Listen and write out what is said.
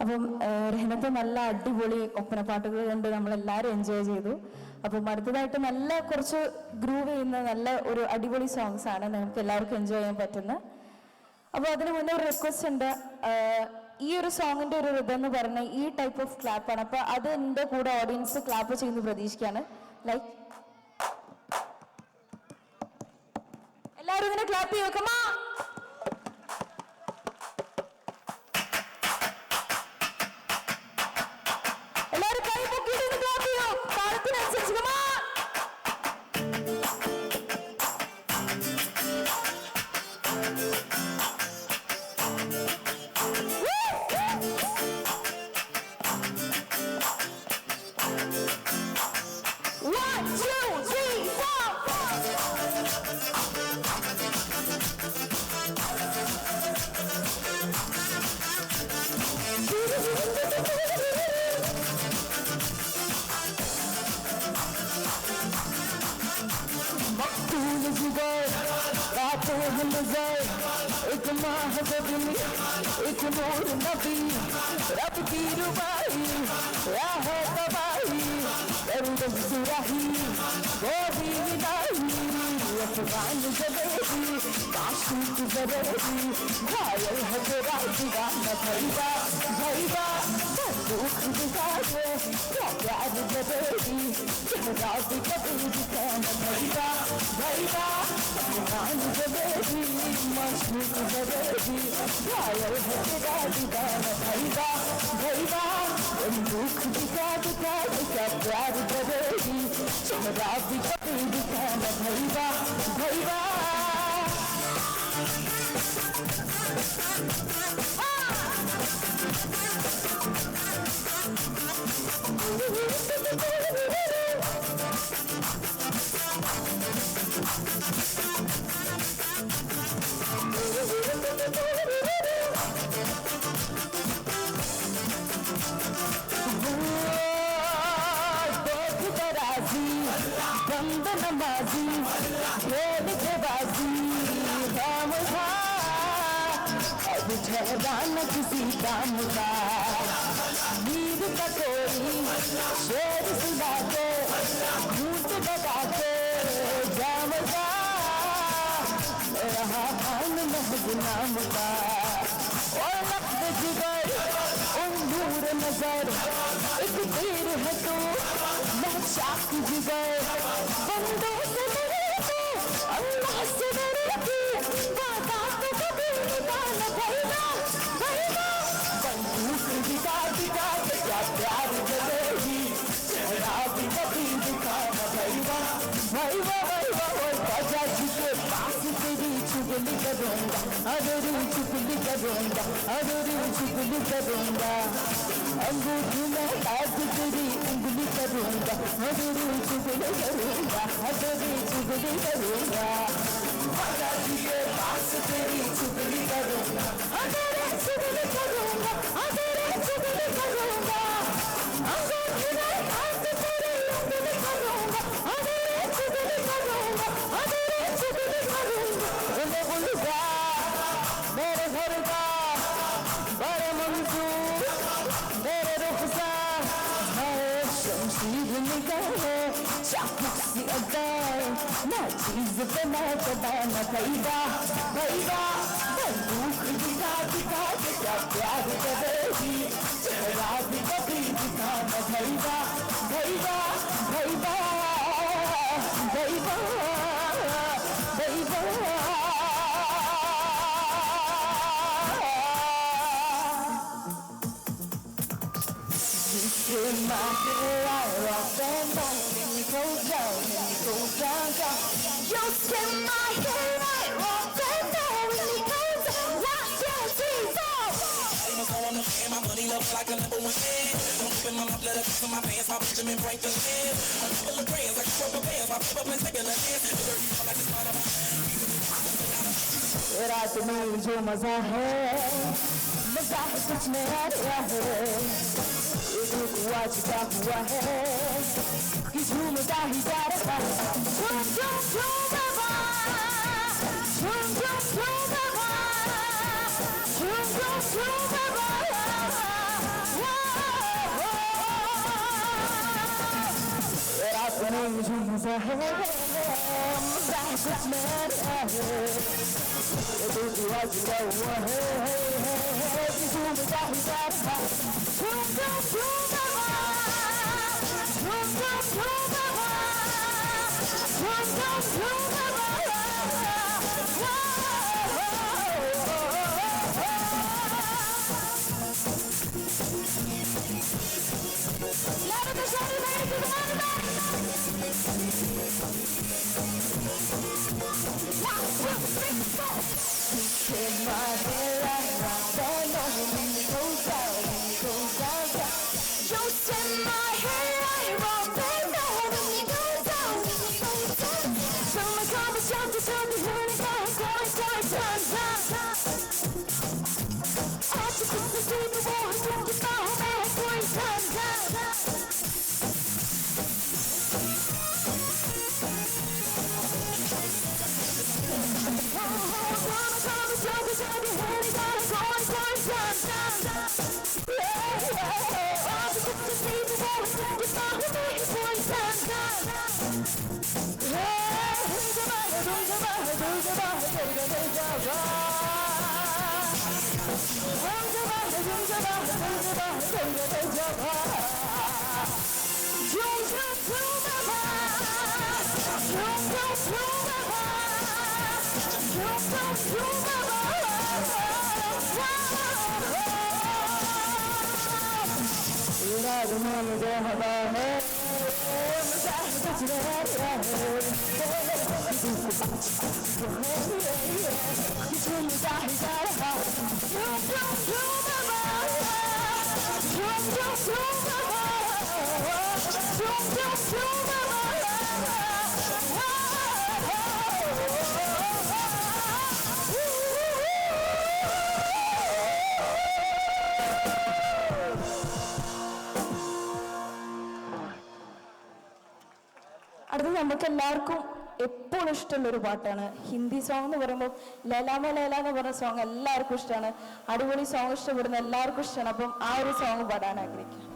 അപ്പം രഹനത്തെ നല്ല അടിപൊളി ഒപ്പനപ്പാട്ടുകൾ കൊണ്ട് നമ്മളെല്ലാവരും എൻജോയ് ചെയ്തു. അപ്പം അടുത്തതായിട്ട് നല്ല കുറച്ച് ഗ്രൂവ് ചെയ്യുന്ന നല്ല ഒരു അടിപൊളി സോങ്സ് ആണ് നിങ്ങൾക്ക് എല്ലാവർക്കും എൻജോയ് ചെയ്യാൻ പറ്റുന്നത്. അപ്പോൾ അതിന് മുന്നേ ഒരു റിക്വസ്റ്റ് ഉണ്ട്. ഈ ഒരു സോങ്ങിന്റെ ഒരു റിതം എന്ന് പറഞ്ഞ ഈ ടൈപ്പ് ഓഫ് ക്ലാപ്പാണ്. അപ്പോൾ അത് എൻ്റെ കൂടെ ഓഡിയൻസ് ക്ലാപ്പ് ചെയ്യുന്നു പ്രതീക്ഷിക്കുകയാണ്. ലൈക്ക് എല്ലാവരും ഇങ്ങനെ ക്ലാപ്പ് ചെയ്യോ? കമാ എല്ലാവരും കൈ പൊക്കിയിട്ട് ക്ലാപ്പ് ചെയ്യോ? താളത്തിനനുസരിച്ച് കമാ. एक माह बदली एक नूर नबी रब की रुबाई राह तबाही दर्द सुराही गोदी विदाई अफगान जलेबी काशूक जलेबी घायल है तेरा दीवाना भैया भैया दुख दिखाए क्या प्यार जलेबी चेहरा भी कभी दिखाना भैया भैया अफगान जलेबी मशहूर जलेबी घायल है तेरा दीवाना भैया भैया दुख दिखा दिखा क्या प्यार जलेबी चेहरा भी कभी दिखाना भैया भैया बंद नमाजी खेल के बाजी काम था अब ठहरा न किसी काम का नींद का कोई शेर सुना के झूठ बता के जाम का रहा खान महज नाम का और नक्द जिगर उंगूर नजर एक तीर है तो मैं चाक जिगर बंदों से डरे थे अल्लाह से डरे थे वादा तो कभी निभाना भैया भैया बंदूक दिखा दिखा क्या प्यार जलेगी चेहरा भी कभी दिखाना भैया भैया भैया बजा के पास तेरी चुगली करूंगा अदरी चुगली करूंगा अदरी चुगली करूंगा अंगूठी में हाथ तेरी उंगली करूंगा अदरी चुगली करूंगा अदरी चुगली करूंगा बजा के पास तेरी चुगली करूंगा अदरी चुगली करूंगा अदरी चुगली करूंगा अंगूठी में हाथ तेरी उंगली करूंगा अदरी चुगली करूंगा अदरी चुगली करूंगा मेरे घर का बड़े मंसूर मेरे रुखसा मेरे शमशीर निगाहे चाकू सी अदाएं ना चीज पे ना चबाना भैया भैया बंदूक दिखा दिखा के क्या प्यार करेगी चेहरा भी कभी दिखाना भैया भैया भैया भैया भैया in my hair, I rock and roll, and you go down, and you go down, down. You spin my hair, I rock and roll, and you go down, rock your teeth off. My money looks like a number one hit. I'm whipping my blood up to my pants, my Benjamin Franklin head. I'm full of brands, like rubber bands, my pep up and taking a dance. Like this man of रात में जो मजा है मजा कुछ नया नया है हुआ जुदा हुआ है कि झूमता ही जा रहा है झूम झूम झूम बाबा झूम झूम झूम बाबा झूम झूम झूम बाबा അടുത്തത് നമുക്ക് എല്ലാവർക്കും എപ്പോഴും ഇഷ്ടമുള്ളൊരു പാട്ടാണ്. ഹിന്ദി സോങ് എന്ന് പറയുമ്പോൾ ലലാമ ലേല എന്ന് പറഞ്ഞ സോങ് എല്ലാവർക്കും ഇഷ്ടമാണ്. അടിപൊളി സോങ് ഇഷ്ടപ്പെടുന്ന എല്ലാവർക്കും ഇഷ്ടമാണ്. അപ്പം ആ ഒരു സോങ് പാടാൻ ആഗ്രഹിക്കാം.